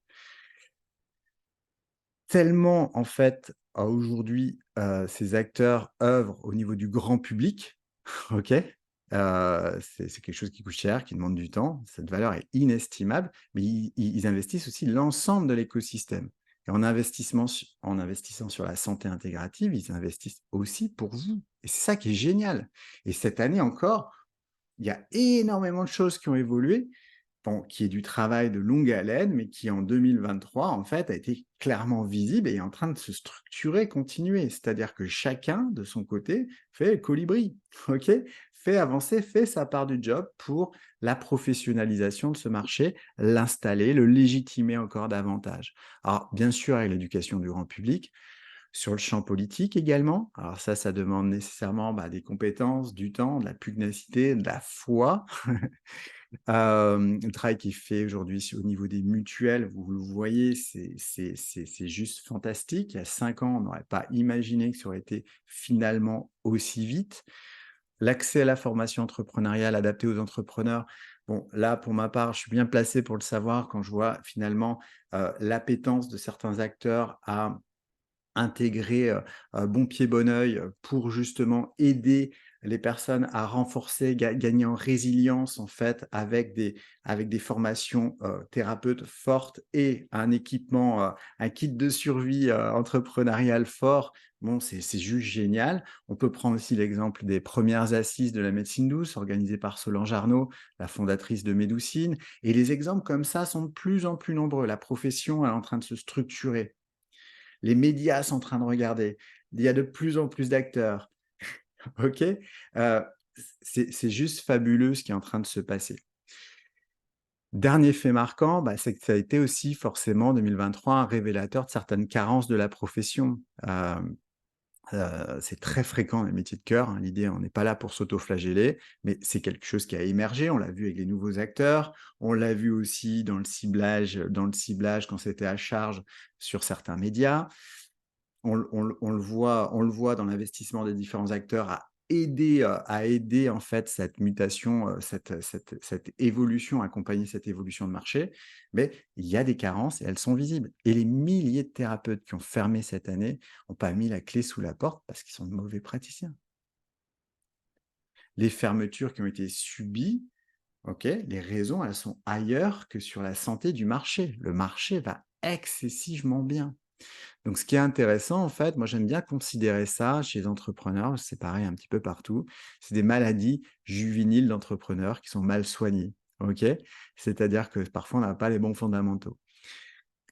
Tellement, en fait, aujourd'hui, ces acteurs œuvrent au niveau du grand public, OK? C'est quelque chose qui coûte cher, qui demande du temps. Cette valeur est inestimable, mais ils investissent aussi l'ensemble de l'écosystème et en investissant sur la santé intégrative, ils investissent aussi pour vous et c'est ça qui est génial et cette année encore, il y a énormément de choses qui ont évolué. Bon, qui est du travail de longue haleine, mais qui en 2023, en fait, a été clairement visible et est en train de se structurer, continuer. C'est-à-dire que chacun, de son côté, fait le colibri, OK? Fait avancer, fait sa part du job pour la professionnalisation de ce marché, l'installer, le légitimer encore davantage. Alors, bien sûr, avec l'éducation du grand public, sur le champ politique également. Alors ça demande nécessairement, bah, des compétences, du temps, de la pugnacité, de la foi. Le travail qui est fait aujourd'hui au niveau des mutuelles, vous le voyez, c'est juste fantastique. Il y a 5 ans, on n'aurait pas imaginé que ça aurait été finalement aussi vite. L'accès à la formation entrepreneuriale adaptée aux entrepreneurs, bon, là, pour ma part, je suis bien placé pour le savoir quand je vois finalement, l'appétence de certains acteurs à intégrer, bon pied, bon oeil, pour justement aider les personnes à renforcer, gagner en résilience en fait avec des formations, thérapeutes fortes et un équipement, un kit de survie, entrepreneurial fort. Bon, c'est juste génial. On peut prendre aussi l'exemple des premières assises de la médecine douce organisées par Solange Arnaud, la fondatrice de Médoucine, et les exemples comme ça sont de plus en plus nombreux. La profession elle est en train de se structurer. Les médias sont en train de regarder. Il y a de plus en plus d'acteurs. OK? C'est juste fabuleux ce qui est en train de se passer. Dernier fait marquant, bah, c'est que ça a été aussi forcément 2023 un révélateur de certaines carences de la profession. C'est très fréquent dans les métiers de cœur, hein. L'idée, on n'est pas là pour s'autoflageller, mais c'est quelque chose qui a émergé. On l'a vu avec les nouveaux acteurs, on l'a vu aussi dans le ciblage quand c'était à charge sur certains médias. On le voit dans l'investissement des différents acteurs à aider en fait cette mutation, cette évolution, accompagner cette évolution de marché. Mais il y a des carences et elles sont visibles. Et les milliers de thérapeutes qui ont fermé cette année n'ont pas mis la clé sous la porte parce qu'ils sont de mauvais praticiens. Les fermetures qui ont été subies, OK, les raisons, elles sont ailleurs que sur la santé du marché. Le marché va excessivement bien. Donc, ce qui est intéressant, en fait, moi, j'aime bien considérer ça chez les entrepreneurs, c'est pareil un petit peu partout. C'est des maladies juvéniles d'entrepreneurs qui sont mal soignées. OK? C'est-à-dire que parfois, on n'a pas les bons fondamentaux.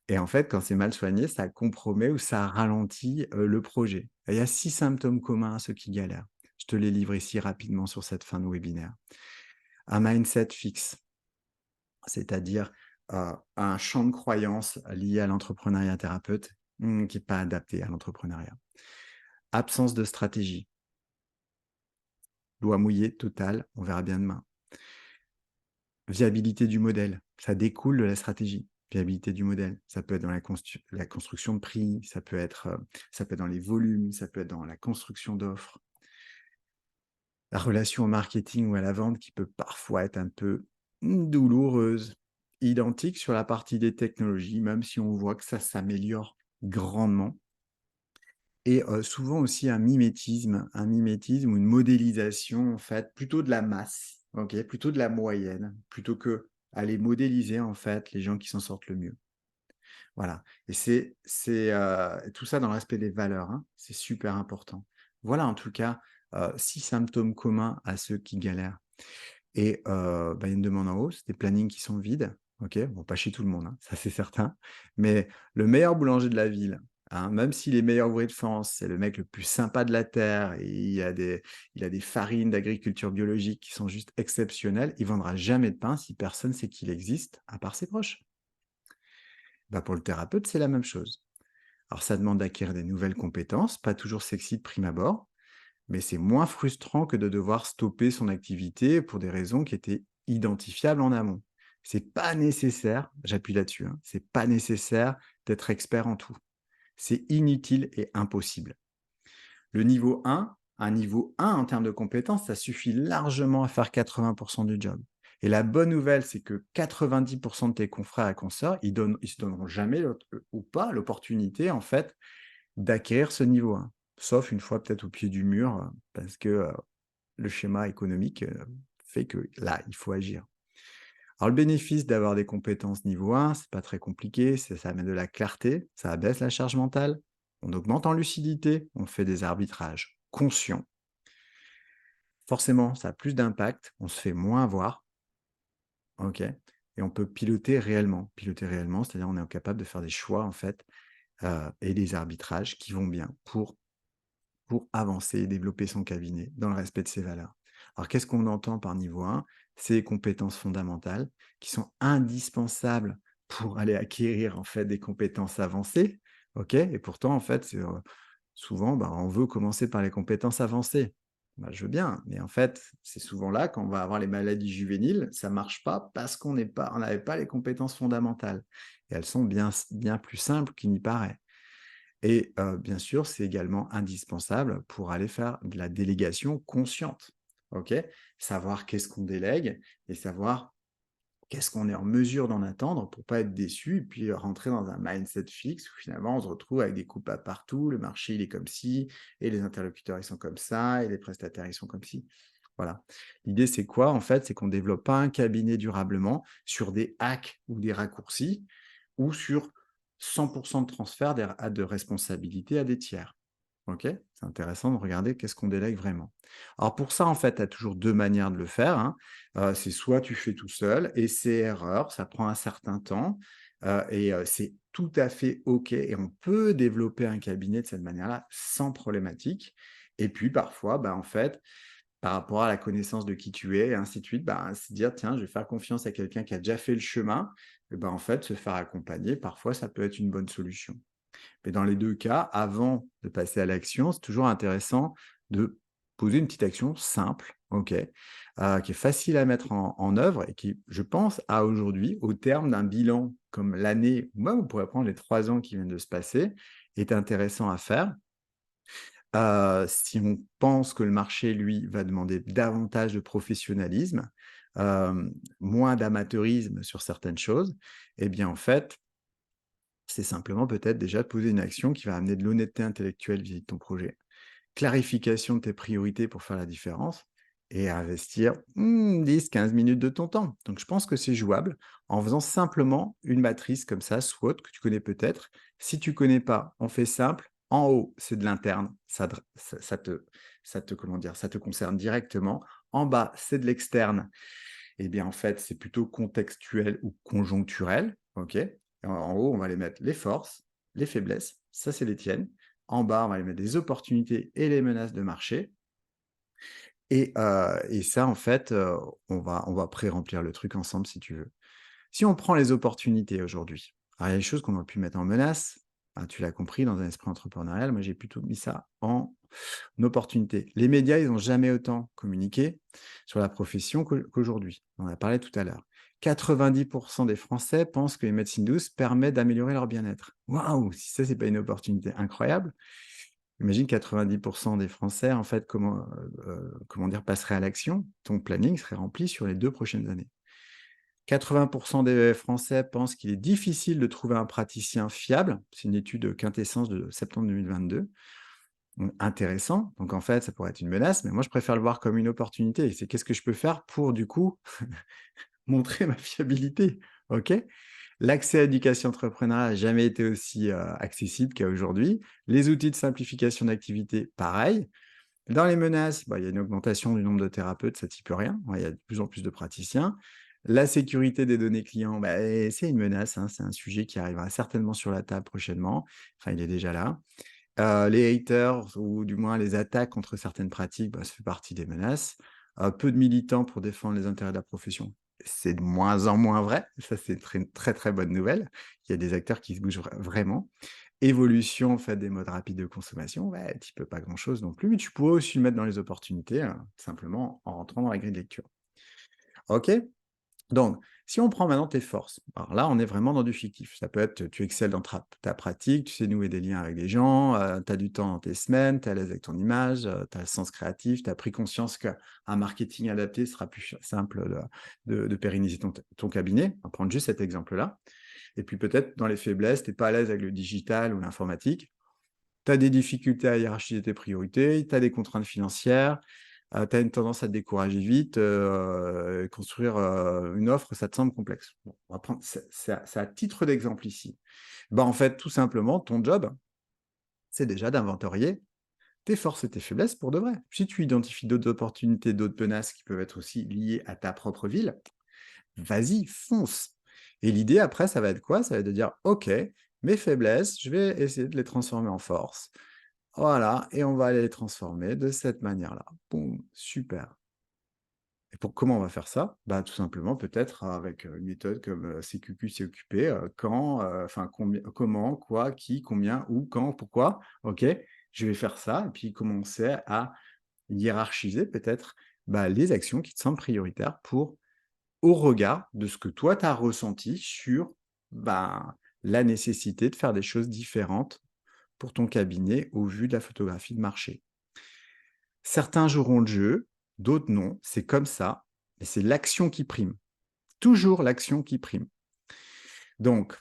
Et en fait, quand c'est mal soigné, ça compromet ou ça ralentit le projet. Et il y a 6 symptômes communs à ceux qui galèrent. Je te les livre ici rapidement sur cette fin de webinaire. Un mindset fixe, c'est-à-dire un champ de croyances lié à l'entrepreneuriat thérapeute qui n'est pas adapté à l'entrepreneuriat. Absence de stratégie. Doigt mouillé total, on verra bien demain. Viabilité du modèle, ça découle de la stratégie. Viabilité du modèle, ça peut être dans la construction de prix, ça peut être dans les volumes, ça peut être dans la construction d'offres. La relation au marketing ou à la vente qui peut parfois être un peu douloureuse. Identique sur la partie des technologies, même si on voit que ça s'améliore grandement. Et souvent aussi un mimétisme ou une modélisation en fait, plutôt de la masse, OK? Plutôt de la moyenne, plutôt que aller modéliser en fait les gens qui s'en sortent le mieux. Voilà et c'est tout ça dans le respect des valeurs, hein, c'est super important. Voilà en tout cas, 6 symptômes communs à ceux qui galèrent et bah, il y a une demande en hausse, des plannings qui sont vides, OK? Bon, pas chez tout le monde, hein, ça c'est certain, mais le meilleur boulanger de la ville, hein, même s'il est meilleur ouvrier de France, c'est le mec le plus sympa de la terre et il a des farines d'agriculture biologique qui sont juste exceptionnelles, il vendra jamais de pain si personne sait qu'il existe, à part ses proches. Bah, pour le thérapeute, c'est la même chose. Alors ça demande d'acquérir des nouvelles compétences, pas toujours sexy de prime abord, mais c'est moins frustrant que de devoir stopper son activité pour des raisons qui étaient identifiables en amont. C'est pas nécessaire, j'appuie là-dessus, hein, c'est pas nécessaire d'être expert en tout. C'est inutile et impossible. Le niveau 1, un niveau 1 en termes de compétences, ça suffit largement à faire 80% du job. Et la bonne nouvelle, c'est que 90% de tes confrères et consoeurs, ils se donneront jamais ou pas l'opportunité, en fait, d'acquérir ce niveau 1. Sauf une fois peut-être au pied du mur, parce que le schéma économique fait que là, il faut agir. Alors, le bénéfice d'avoir des compétences niveau 1, c'est pas très compliqué, ça amène de la clarté, ça abaisse la charge mentale, on augmente en lucidité, on fait des arbitrages conscients. Forcément, ça a plus d'impact, on se fait moins avoir, ok, et on peut piloter réellement. Piloter réellement, c'est-à-dire on est capable de faire des choix en fait et des arbitrages qui vont bien pour avancer et développer son cabinet dans le respect de ses valeurs. Alors, qu'est-ce qu'on entend par niveau 1? C'est les compétences fondamentales qui sont indispensables pour aller acquérir en fait des compétences avancées. OK? Et pourtant, en fait, souvent, bah, on veut commencer par les compétences avancées. Bah, je veux bien, mais en fait, c'est souvent là qu'on va avoir les maladies juvéniles. Ça marche pas parce on n'avait pas les compétences fondamentales. Et elles sont bien plus simples qu'il n'y paraît. Et bien sûr, c'est également indispensable pour aller faire de la délégation consciente, OK? Savoir qu'est-ce qu'on délègue et savoir qu'est-ce qu'on est en mesure d'en attendre pour pas être déçu et puis rentrer dans un mindset fixe où finalement on se retrouve avec des coupables partout, le marché il est comme ci, et les interlocuteurs ils sont comme ça, et les prestataires ils sont comme ci. Voilà. L'idée c'est quoi en fait? C'est qu'on développe pas un cabinet durablement sur des hacks ou des raccourcis ou sur 100 de transfert de responsabilité à des tiers. OK? C'est intéressant de regarder qu'est-ce qu'on délègue vraiment. Alors pour ça, en fait, tu as toujours 2 manières de le faire, hein. C'est soit tu fais tout seul, essai-erreur, ça prend un certain temps, c'est tout à fait OK et on peut développer un cabinet de cette manière-là sans problématique. Et puis parfois, bah, en fait, par rapport à la connaissance de qui tu es et ainsi de suite, bah, se dire: «Tiens, je vais faire confiance à quelqu'un qui a déjà fait le chemin» et ben, en fait, se faire accompagner, parfois, ça peut être une bonne solution. Mais dans les 2 cas, avant de passer à l'action, c'est toujours intéressant de poser une petite action simple, OK, qui est facile à mettre en œuvre et qui, je pense, à aujourd'hui, au terme d'un bilan comme l'année ou même on pourrait prendre les 3 ans qui viennent de se passer, est intéressant à faire. Si on pense que le marché, lui, va demander davantage de professionnalisme, moins d'amateurisme sur certaines choses, eh bien, en fait, c'est simplement peut-être déjà de poser une action qui va amener de l'honnêteté intellectuelle vis-à-vis de ton projet. Clarification de tes priorités pour faire la différence et investir 10-15 minutes de ton temps. Donc je pense que c'est jouable en faisant simplement une matrice comme ça, SWOT, que tu connais peut-être. Si tu connais pas, on fait simple. En haut, c'est de l'interne, comment dire, ça te concerne directement. En bas, c'est de l'externe, eh bien, en fait, c'est plutôt contextuel ou conjoncturel, OK? En haut, on va les mettre les forces, les faiblesses, ça, c'est les tiennes. En bas, on va les mettre les opportunités et les menaces de marché et ça, en fait, on va pré-remplir le truc ensemble si tu veux. Si on prend les opportunités aujourd'hui, alors il y a des choses qu'on aurait pu mettre en menace, tu l'as compris dans un esprit entrepreneurial, moi j'ai plutôt mis ça en opportunité. Les médias, ils ont jamais autant communiqué sur la profession qu'aujourd'hui. On en a parlé tout à l'heure. 90 des Français pensent que les médecines douces permettent d'améliorer leur bien-être. Waouh! Si ça, c'est pas une opportunité incroyable, imagine 90 des Français, en fait, comment dire, passeraient à l'action. Ton planning serait rempli sur les 2 prochaines années. 80 des Français pensent qu'il est difficile de trouver un praticien fiable. C'est une étude quintessence de septembre 2022. Intéressant. Donc en fait, ça pourrait être une menace, mais moi je préfère le voir comme une opportunité. C'est qu'est-ce que je peux faire pour du coup montrer ma fiabilité, OK? L'accès à l'éducation entrepreneuriale n'a jamais été aussi, accessible qu'à aujourd'hui. Les outils de simplification d'activité, pareil. Dans les menaces, bah, il y a une augmentation du nombre de thérapeutes, ça t'y peut rien. Ouais, il y a de plus en plus de praticiens. La sécurité des données clients, bah, c'est une menace, hein, c'est un sujet qui arrivera certainement sur la table prochainement. Enfin, il est déjà là. Les haters ou du moins les attaques contre certaines pratiques, bah, ça fait partie des menaces. Peu de militants pour défendre les intérêts de la profession. C'est de moins en moins vrai. Ça, c'est une très, très bonne nouvelle. Il y a des acteurs qui se bougent vraiment. Évolution, en fait, des modes rapides de consommation, ouais, tu peux pas grand-chose non plus, mais tu pourrais aussi le mettre dans les opportunités, simplement en rentrant dans la grille de lecture. OK? Donc, si on prend maintenant tes forces, alors là, on est vraiment dans du fictif. Ça peut être, tu excelles dans ta pratique, tu sais nouer des liens avec des gens, tu as du temps dans tes semaines, tu es à l'aise avec ton image, tu as le sens créatif, tu as pris conscience qu'un marketing adapté sera plus simple de pérenniser ton cabinet. On va prendre juste cet exemple-là. Et puis peut-être dans les faiblesses, tu n'es pas à l'aise avec le digital ou l'informatique. Tu as des difficultés à hiérarchiser tes priorités, tu as des contraintes financières, tu as une tendance à te décourager vite, construire, une offre, ça te semble complexe. Bon, on va prendre c'est à titre d'exemple ici. Bah, en fait, tout simplement, ton job, c'est déjà d'inventorier tes forces et tes faiblesses pour de vrai. Si tu identifies d'autres opportunités, d'autres menaces qui peuvent être aussi liées à ta propre ville, vas-y, fonce. Et l'idée après, ça va être quoi? Ça va être de dire: «OK, mes faiblesses, je vais essayer de les transformer en force». Voilà, et on va aller les transformer de cette manière-là. Boum, super. Et pour comment on va faire ça? Bah, tout simplement peut-être avec, une méthode comme, CQQ, COQP, quand, enfin combien comment, quoi, qui, combien, où, quand, pourquoi, OK? Je vais faire ça et puis commencer à hiérarchiser peut-être, bah, les actions qui te semblent prioritaires au regard de ce que toi tu as ressenti sur, ben, la nécessité de faire des choses différentes pour ton cabinet au vu de la photographie de marché. Certains joueront le jeu, d'autres non, c'est comme ça, mais c'est l'action qui prime. toujours l'action qui prime. Donc,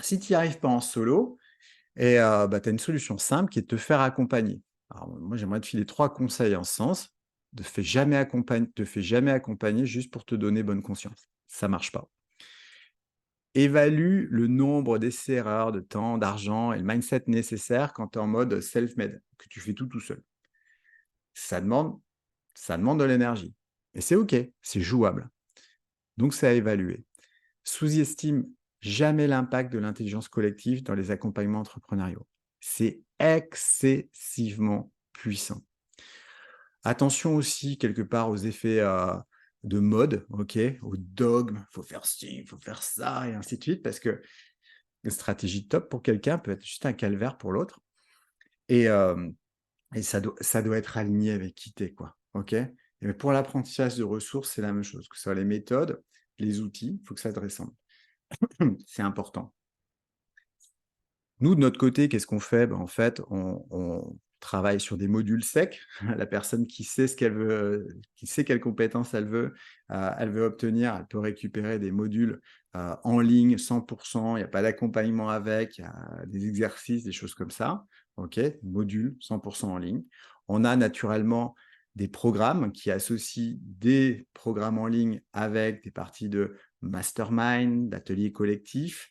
si tu n'y arrives pas en solo, et tu as une solution simple qui est de te faire accompagner. Alors moi, j'aimerais te filer 3 conseils en ce sens. Te fais jamais accompagner juste pour te donner bonne conscience. Ça marche pas. Évalue le nombre d'essais-erreurs, de temps, d'argent et le mindset nécessaire quand tu es en mode self-made, que tu fais tout seul. Ça demande ça demande de l'énergie et c'est OK, c'est jouable. Donc c'est à évaluer. Sous-estime jamais l'impact de l'intelligence collective dans les accompagnements entrepreneuriaux. C'est excessivement puissant. Attention aussi quelque part aux effets, de mode, OK, aux dogmes, faut faire ci, faut faire ça et ainsi de suite parce que une stratégie top pour quelqu'un peut être juste un calvaire pour l'autre et hem et ça doit être aligné avec qui tu es, quoi, OK? Et pour l'apprentissage de ressources, c'est la même chose, que ce soit les méthodes, les outils, il faut que ça te ressemble. C'est important. Nous, de notre côté, qu'est-ce qu'on fait? En fait, on travaille sur des modules secs. La personne qui sait ce qu'elle veut, qui sait quelles compétences elle veut obtenir, elle peut récupérer des modules, en ligne 100. Il y a pas d'accompagnement avec, il y a des exercices, des choses comme ça. OK? Modules 100 en ligne. On a naturellement des programmes qui associent des programmes en ligne avec des parties de mastermind, d'ateliers collectifs,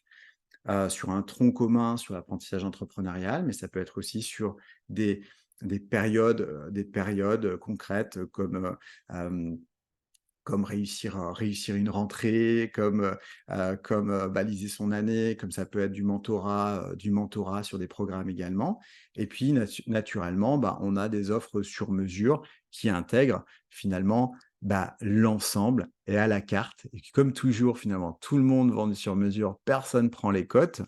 sur un tronc commun sur l'apprentissage entrepreneurial, mais ça peut être aussi sur des des périodes, concrètes comme réussir une rentrée, baliser son année, comme ça peut être du mentorat sur des programmes également. Et puis naturellement, on a des offres sur mesure qui intègrent finalement, l'ensemble et à la carte et comme toujours finalement, tout le monde vend du sur mesure, personne prend les cotes.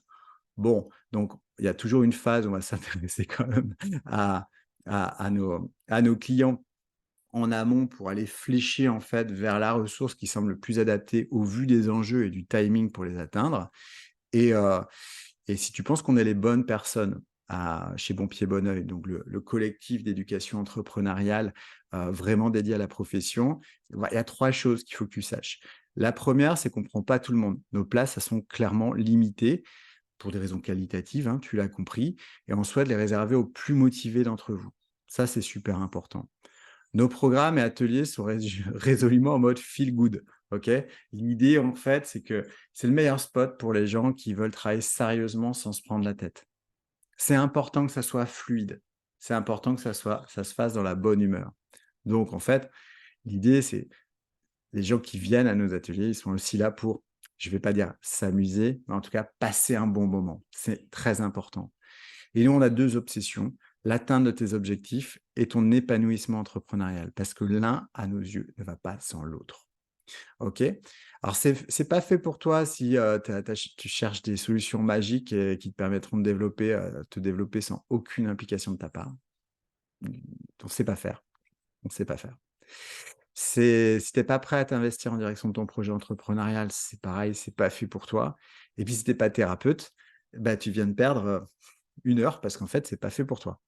Bon, donc il y a toujours une phase où on va s'intéresser quand même à nos clients en amont pour aller flécher en fait vers la ressource qui semble le plus adaptée au vu des enjeux et du timing pour les atteindre. Et, heu et si tu penses qu'on est les bonnes personnes chez Bon Pied Bon Oeil, donc le collectif d'éducation entrepreneuriale, vraiment dédié à la profession, il y a 3 choses qu'il faut que tu saches. La première, c'est qu'on ne prend pas tout le monde. Nos places, elles sont clairement limitées pour des raisons qualitatives, hein, tu l'as compris, et on souhaite les réserver aux plus motivés d'entre vous. Ça, c'est super important. Nos programmes et ateliers sont résolument en mode feel good, OK? L'idée, en fait, c'est que c'est le meilleur spot pour les gens qui veulent travailler sérieusement sans se prendre la tête. C'est important que ça soit fluide. C'est important que ça se fasse dans la bonne humeur. Donc, en fait, l'idée, c'est les gens qui viennent à nos ateliers, ils sont aussi là pour, je vais pas dire s'amuser, mais en tout cas passer un bon moment. C'est très important. Et nous, on a 2 obsessions, l'atteinte de tes objectifs et ton épanouissement entrepreneurial, parce que l'un, à nos yeux, ne va pas sans l'autre. OK? Alors c'est pas fait pour toi si, tu cherches des solutions magiques et qui te permettront de te développer sans aucune implication de ta part. Mmh, on sait pas faire, on sait pas faire. C'est si tu es pas prêt à t'investir en direction de ton projet entrepreneurial, c'est pareil, c'est pas fait pour toi. Et puis si tu es pas thérapeute, tu viens de perdre, 1 heure parce qu'en fait, c'est pas fait pour toi.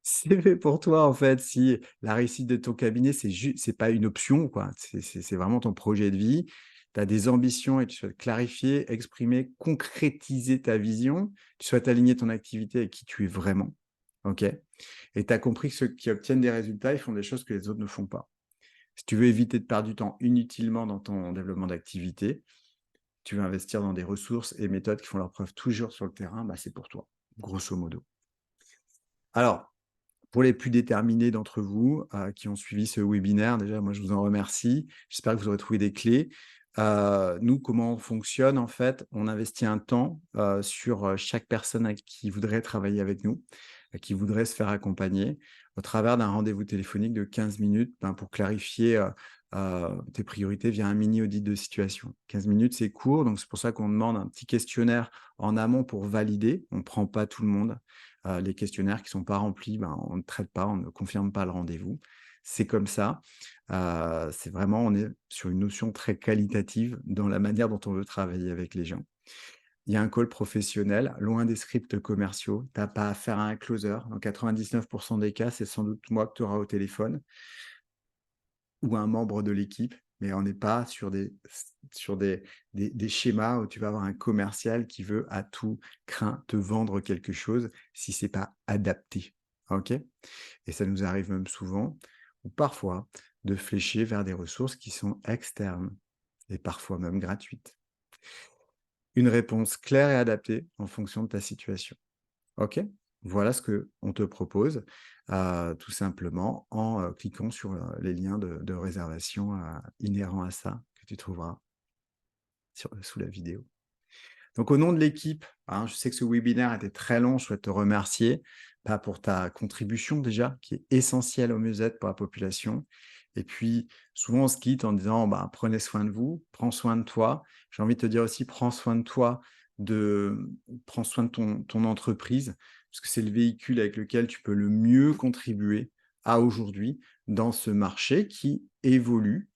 C'est fait pour toi, en fait, si la réussite de ton cabinet, c'est pas une option, quoi. C'est vraiment ton projet de vie. Tu as des ambitions et tu souhaites clarifier, exprimer, concrétiser ta vision. Tu souhaites aligner ton activité avec qui tu es vraiment, OK? Et tu as compris que ceux qui obtiennent des résultats, ils font des choses que les autres ne font pas. Si tu veux éviter de perdre du temps inutilement dans ton développement d'activité, tu veux investir dans des ressources et méthodes qui font leur preuve toujours sur le terrain, c'est pour toi, grosso modo. Alors, pour les plus déterminés d'entre vous, qui ont suivi ce webinaire, déjà, moi, je vous en remercie. J'espère que vous aurez trouvé des clés. Nous, comment on fonctionne, en fait? On investit un temps, sur, chaque personne qui voudrait travailler avec nous, qui voudrait se faire accompagner, au travers d'un rendez-vous téléphonique de 15 minutes, pour clarifier, tes priorités via un mini audit de situation. 15 minutes, c'est court, donc c'est pour ça qu'on demande un petit questionnaire en amont pour valider. On ne prend pas tout le monde. Les questionnaires qui ne sont pas remplis, on ne traite pas, on ne confirme pas le rendez-vous. C'est comme ça. C'est vraiment on est sur une notion très qualitative dans la manière dont on veut travailler avec les gens. Il y a un call professionnel, loin des scripts commerciaux. Tu as pas affaire à un closer. Dans 99 des cas, c'est sans doute moi que tu auras au téléphone ou un membre de l'équipe mais on n'est pas sur des schémas où tu vas avoir un commercial qui veut à tout craint te vendre quelque chose si c'est pas adapté. OK? Et ça nous arrive même souvent, ou parfois, de flécher vers des ressources qui sont externes et parfois même gratuites. Une réponse claire et adaptée en fonction de ta situation. OK? Voilà ce que on te propose, tout simplement en, cliquant sur, les liens de réservation, inhérents à ça que tu trouveras sous la vidéo. Donc au nom de l'équipe, hein, je sais que ce webinaire était très long, je souhaite te remercier, bah, pour ta contribution déjà, qui est essentielle au mieux-être pour la population. Et puis souvent on se quitte en disant: «Bah, prenez soin de vous, prends soin de toi». J'ai envie de te dire aussi: prends soin de toi, de prends soin de ton entreprise, parce que c'est le véhicule avec lequel tu peux le mieux contribuer à aujourd'hui dans ce marché qui évolue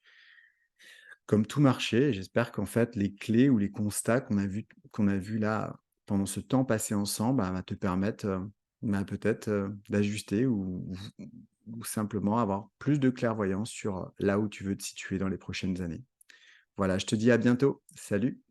comme tout marché. Et j'espère qu'en fait, les clés ou les constats qu'on a vus là, pendant ce temps passé ensemble, bah, va te permettre, bah, peut-être, d'ajuster ou simplement avoir plus de clairvoyance sur, là où tu veux te situer dans les prochaines années. Voilà, je te dis à bientôt. Salut.